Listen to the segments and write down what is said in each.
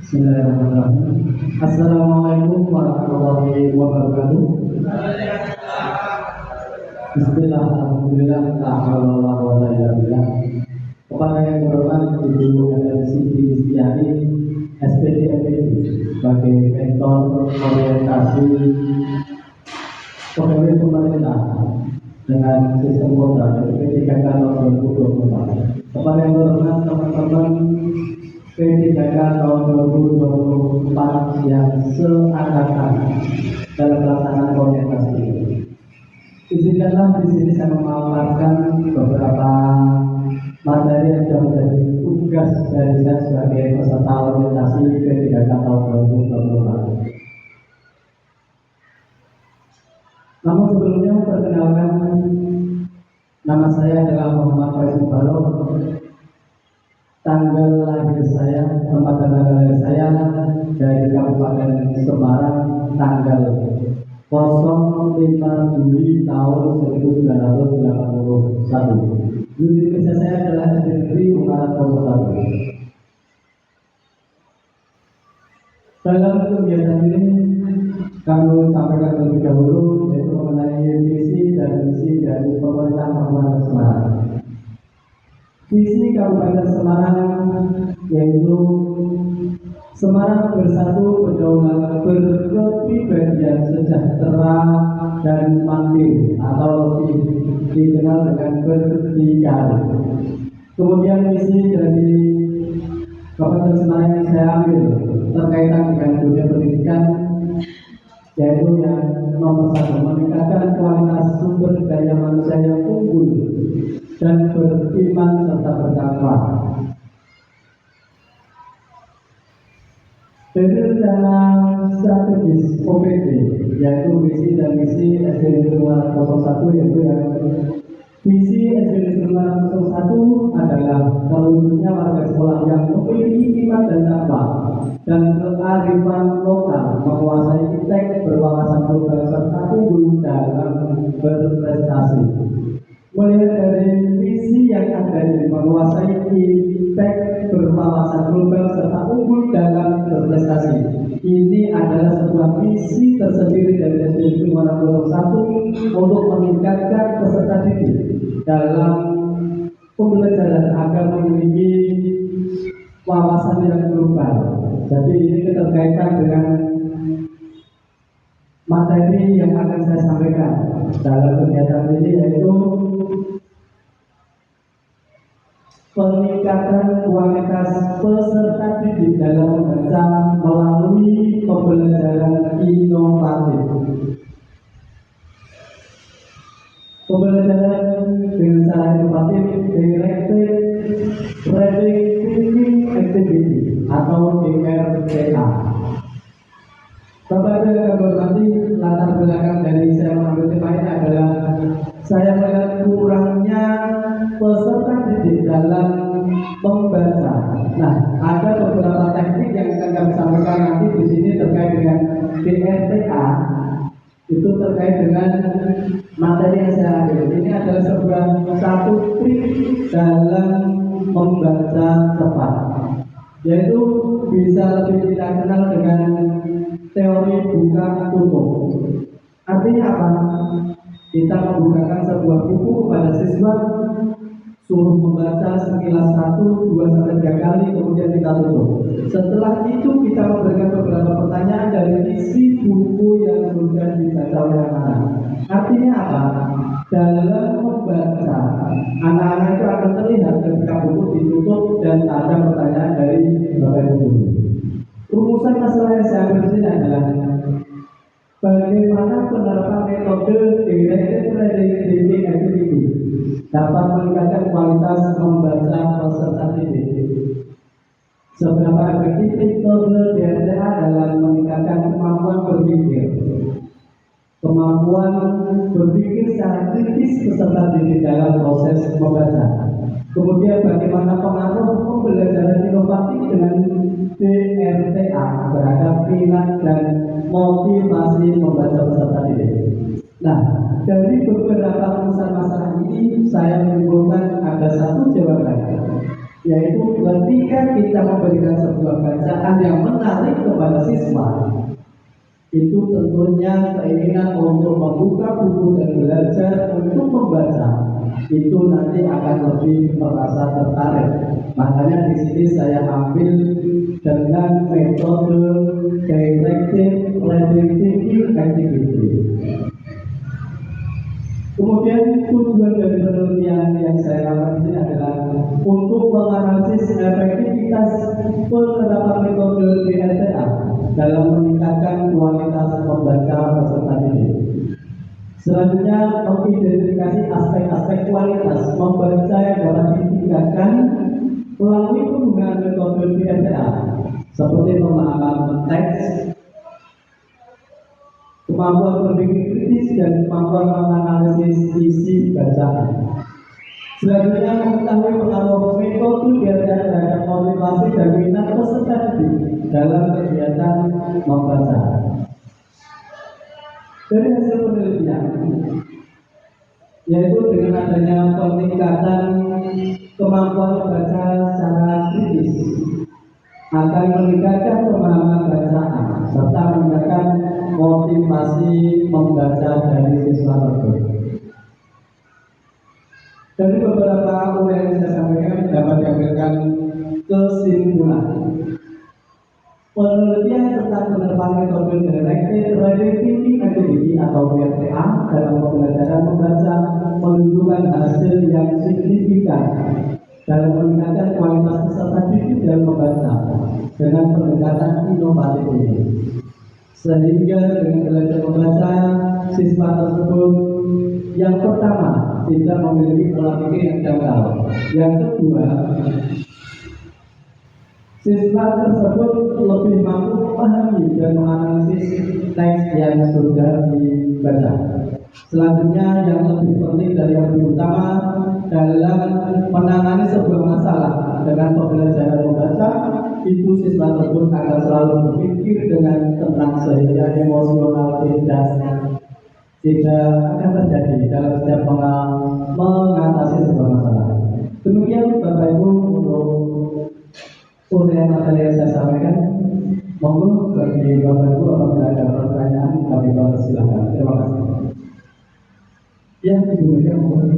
Bismillahirrahmanirrahim. Assalamualaikum warahmatullahi wabarakatuh. Bismillah, alhamdulillah, la haula wa la quwwata illa billah. Kepada yang berhormat Ibu Siti Istiani, SPD MPD, sebagai mentor orientasi pegawai pemerintah dengan sistem kuota P3K tahun 2024. Kepada yang berhormat teman-teman P3K tahun 2024 yang seangkatan dalam pelaksanaan orientasi ini. Izinkanlah di sini saya memaparkan beberapa materi yang sudah menjadi tugas dari saya sebagai peserta orientasi P3K tahun 2024. Namun sebelumnya perkenalkan, nama saya adalah Muhammad Faisal Balok. Tanggal lahir saya, tempat tanggal lahir saya dari Kabupaten Semarang, tanggal 05 Juli tahun 1981. Juli kerja saya adalah SD Negeri Ungaran Pondok. Dalam kegiatan ini kami sampaikan terlebih dahulu yaitu mengenai visi dan misi dari pemerintah Kabupaten Semarang. Visi Kabupaten Semarang yaitu Semarang bersatu, berdaulat, berkepribadian sejahtera dan mandiri atau lebih dikenal dengan berdikari. Kemudian misi dari Kabupaten Semarang yang saya ambil terkaitan dengan dunia pendidikan yaitu yang nomor 1, meningkatkan kualitas sumber daya manusia yang unggul dan beriman serta bertakwa. Dari rencana strategis OPD yaitu visi dan misi SD Negeri 01 yaitu yang visi SD Negeri 01 adalah terwujudnya warga sekolah yang memiliki iman dan takwa dan kearifan lokal, menguasai iptek, berwawasan global serta unggul dalam berprestasi. Melihat dari visi yang ada ini, menguasai iptek, berwawasan global serta unggul dalam berprestasi. Ini adalah sebuah visi tersendiri dari SD Negeri 01 untuk meningkatkan peserta didik dalam pembelajaran agar memiliki wawasan yang global. Jadi ini terkaitan dengan materi yang akan saya sampaikan dalam kegiatan ini yaitu peningkatan kualitas peserta didik dalam membaca melalui pembelajaran inovatif. Pembelajaran dengan cara inovatif directed reading thinking activity atau DRTA. Bapak Ibu yang berhormati, latar belakang dari saya mengambil tema ini adalah saya melihat kurangnya peserta didik dalam membaca. Nah, ada beberapa teknik yang akan kami sampaikan nanti di sini terkait dengan DRTA. Itu terkait dengan materi yang saya ambil. Ini adalah satu trik dalam membaca cepat, yaitu bisa lebih kita kenal dengan teori buka tutup. Artinya apa? Kita membukakan sebuah buku kepada siswa, suruh membaca sekilas 1, 2, sampai 3 kali, kemudian kita tutup. Setelah itu kita memberikan beberapa pertanyaan dari isi buku yang sudah dibaca oleh anak-anak. Artinya apa? Dalam membaca, anak-anak itu akan terlihat ketika buku ditutup dan ada pertanyaan dari Bapak Ibu. Rumusan masalah yang saya ambil di sini adalah bagaimana penerapan metode directed reading thinking activity dapat meningkatkan kualitas membaca peserta didik. Seberapa efektif metode DRTA dalam meningkatkan kemampuan berpikir, kemampuan berpikir secara kritis peserta didik dalam proses membaca. Kemudian bagaimana pengaruh pembelajaran inovatif dengan DRTA terhadap minat dan motivasi membaca peserta didik. Nah, dari beberapa rumusan masalah ini saya menyimpulkan ada satu jawaban yaitu ketika kita memberikan sebuah bacaan yang menarik kepada siswa, itu tentunya keinginan untuk membuka buku dan belajar untuk membaca itu nanti akan lebih merasa tertarik. Makanya di sini saya ambil dengan metode directive reading activity. Kemudian tujuan dari penelitian yang saya lakukan ini adalah untuk menganalisis efektivitas penerapan metode BLTA dalam meningkatkan kualitas membaca peserta didik. Selanjutnya, mengidentifikasi aspek-aspek kualitas membaca yang dapat ditingkatkan melalui penggunaan metode BLTA seperti pemahaman teks, kemampuan berpikir kritis, dan kemampuan menganalisis isi bacaan. Selanjutnya, mengetahui pengaruh metode BLTA terhadap motivasi dan minat peserta didik dalam kegiatan membaca. Dari hasil penelitian, yaitu dengan adanya peningkatan kemampuan membaca secara kritis, akan meningkatkan pemahaman bacaan serta meningkatkan motivasi membaca dari siswa tersebut. Dari beberapa uraian yang saya sampaikan dapat diambilkan kesimpulan. Penelitian tentang penerapan metode directed reading activity atau BLTA dalam pembelajaran membaca menunjukkan hasil yang signifikan dalam meningkatkan kualitas peserta didik dalam membaca dengan pendekatan inovatif ini. Sehingga dengan belajar membaca, siswa tersebut yang pertama tidak memiliki pola pikir yang dangkal. Yang kedua, siswa tersebut lebih mampu memahami dan menganalisis teks yang sudah dibaca. Selanjutnya, yang lebih penting dan yang lebih utama dalam menangani sebuah masalah dengan pembelajaran membaca, itu siswa tersebut akan selalu berpikir dengan tenang sehingga emosional tidak akan terjadi dalam setiap mengatasi sebuah masalah. Demikian Bapak Ibu untuk uraian materi yang saya sampaikan. Monggo bagi Bapak Ibu apabila ada pertanyaan kami persilahkan. Terima kasih. Ya, Ibu Mega, mohon.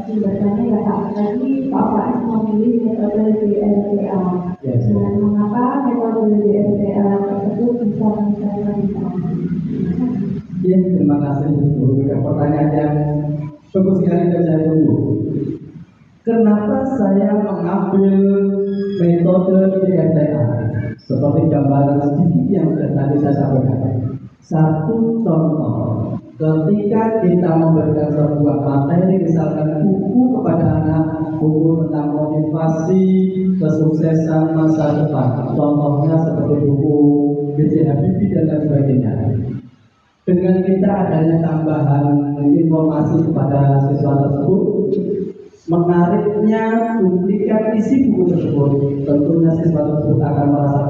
Bertanya ya Pak, tadi Pak Faiz memilih metode BLTA. Yes. Dan mengapa metode BLTA tersebut bisa meningkatkan literasi? Ya, terima kasih Ibu Mega. Pertanyaan yang bagus sekali dan saya tunggu. Kenapa saya mengambil metode BLTA? Seperti gambaran sedikit yang sudah tadi saya sampaikan. Satu contoh, ketika kita memberikan sebuah materi, misalkan buku kepada anak, buku tentang motivasi kesuksesan masa depan, contohnya seperti buku B.J. Habibie dan lain sebagainya. Dengan kita adanya tambahan informasi kepada siswa tersebut, menariknya duplikat isi buku tersebut, tentunya siswa tersebut akan merasa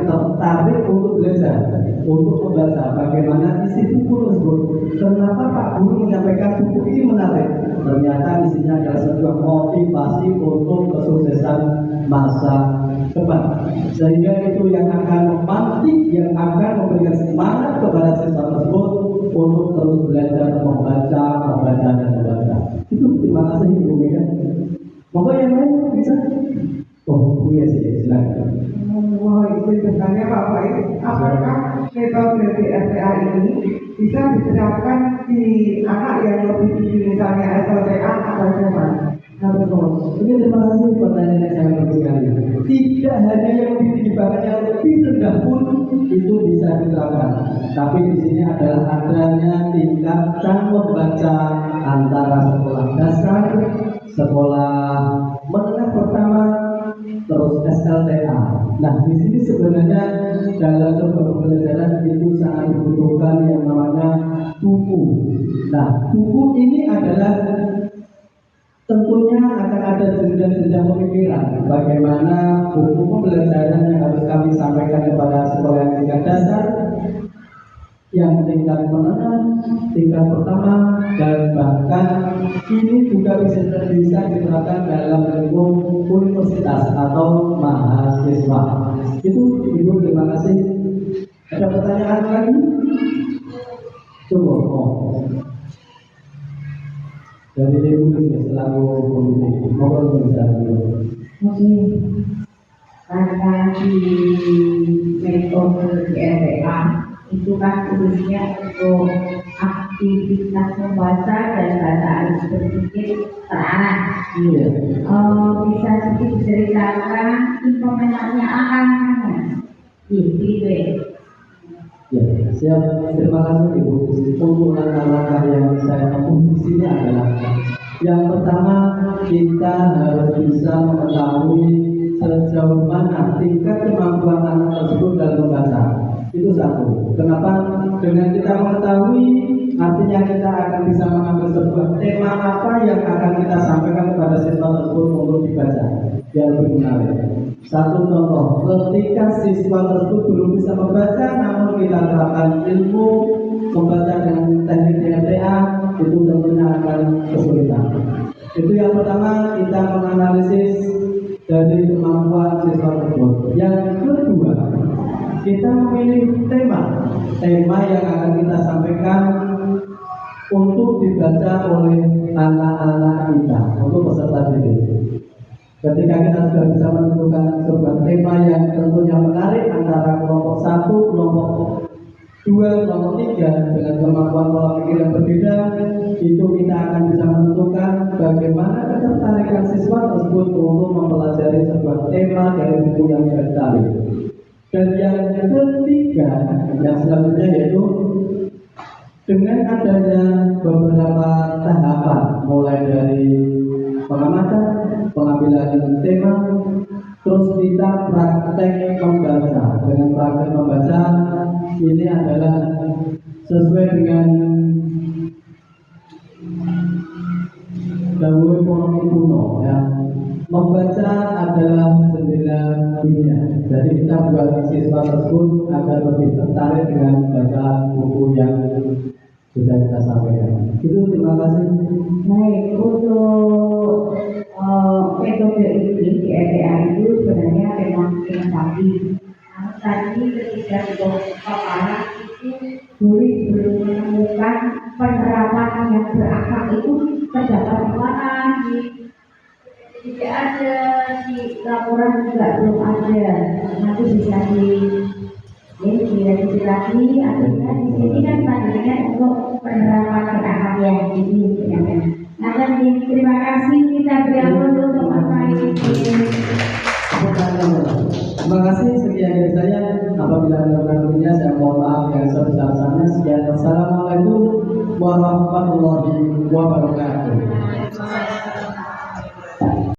tertarik untuk belajar, untuk membaca bagaimana isi buku tersebut. Kenapa Pak Guru menyampaikan buku ini menarik? Ternyata isinya adalah sebuah motivasi untuk kesuksesan masa depan, sehingga itu yang akan memantik, yang akan memberikan semangat kepada siswa tersebut untuk terus belajar membaca dan membaca. Itu terima kasih Ibu Mega. Monggo yang lain bisa. Oh, Bu ya silakan. Mohon izin bertanya Pak Faiz, apakah metode BLTA ini bisa diterapkan di anak yang lebih tinggi, misalnya SLTA atau SMA? Ini terima kasih pertanyaan yang sangat bagus sekali. Tidak hanya yang lebih tinggi, bahkan yang lebih rendah pun itu bisa diterapkan. Tapi di sini adalah adanya tingkatan membaca antara sekolah dasar, sekolah menengah pertama, terus SLTA. Nah, di sini sebenarnya dalam sebuah pembelajaran itu sangat dibutuhkan yang namanya buku. Nah, buku ini adalah tentunya akan ada jenjang-jenjang pemikiran bagaimana buku pembelajaran yang harus kami sampaikan kepada sekolah yang tingkat dasar, yang tingkat menengah, tingkat pertama, dan bahkan ini juga bisa diterapkan dalam lingkup universitas atau mahasiswa. Itu Ibu, terima kasih. Ada pertanyaan lagi? Coba. Dari Ibu selaku pemimpin, mohon berbicara dulu. Oke. Karena di metode DLTA itu kan tulisnya untuk aktivitas membaca dan bacaan berpikir terarah. Iya. Bisa sedikit diceritakan implementasinya apa? Gitu. Ya, siap. Terima kasih Ibu. Untuk langkah-langkah yang saya tempuh di sini adalah yang pertama, kita harus bisa mengetahui sejauh mana tingkat kemampuan anak tersebut dalam membaca. Itu satu. Kenapa? Dengan kita mengetahui, artinya kita akan bisa mengambil sebuah tema apa yang akan kita sampaikan kepada siswa tersebut untuk dibaca. Biar lebih menarik. Satu contoh, ketika siswa tersebut belum bisa membaca, namun kita terapkan ilmu membaca dengan teknik DLTA, itu tentunya akan kesulitan. Itu yang pertama, kita menganalisis dari kemampuan siswa tersebut. Yang kedua, kita memilih tema yang akan kita sampaikan untuk dibaca oleh anak-anak kita, untuk peserta didik. Ketika kita sudah bisa menentukan sebuah tema yang tentunya menarik antara kelompok 1, kelompok 2, kelompok 3 dengan kemampuan pola pikir yang berbeda, itu kita akan bisa menentukan bagaimana ketertarikan siswa tersebut untuk mempelajari sebuah tema dari buku yang sudah ditarik. Dan yang ketiga, yang selanjutnya yaitu dengan adanya beberapa tahapan, mulai dari pengamatan, pengambilan tema, terus kita praktek membaca. Dengan praktek membaca ini adalah sesuai dengan dahulu ekonomi kuno, ya. Membaca adalah jendela dunia. Jadi kita buat siswa tersebut agar lebih tertarik dengan bacaan buku yang sudah kita sampaikan. Itu, terima kasih. Baik, untuk metode ini di ETA itu sebenarnya memang inovasi. Namun tadi ketika di paparan itu boleh belum menemukan penerapan yang berakal itu terdapat di mana, tidak ada di laporan juga belum ada. Nanti bisa direvisi lagi. Artinya di sini kan tadinya untuk penerapan berakal yang ini. Nah, terima kasih, kita beri aplaus untuk Bapak Ibu. Terima kasih, sekian dari saya. Apabila ada kurangnya, saya mohon maaf yang sebesar-besarnya. Sekian, wassalamualaikum warahmatullahi wabarakatuh.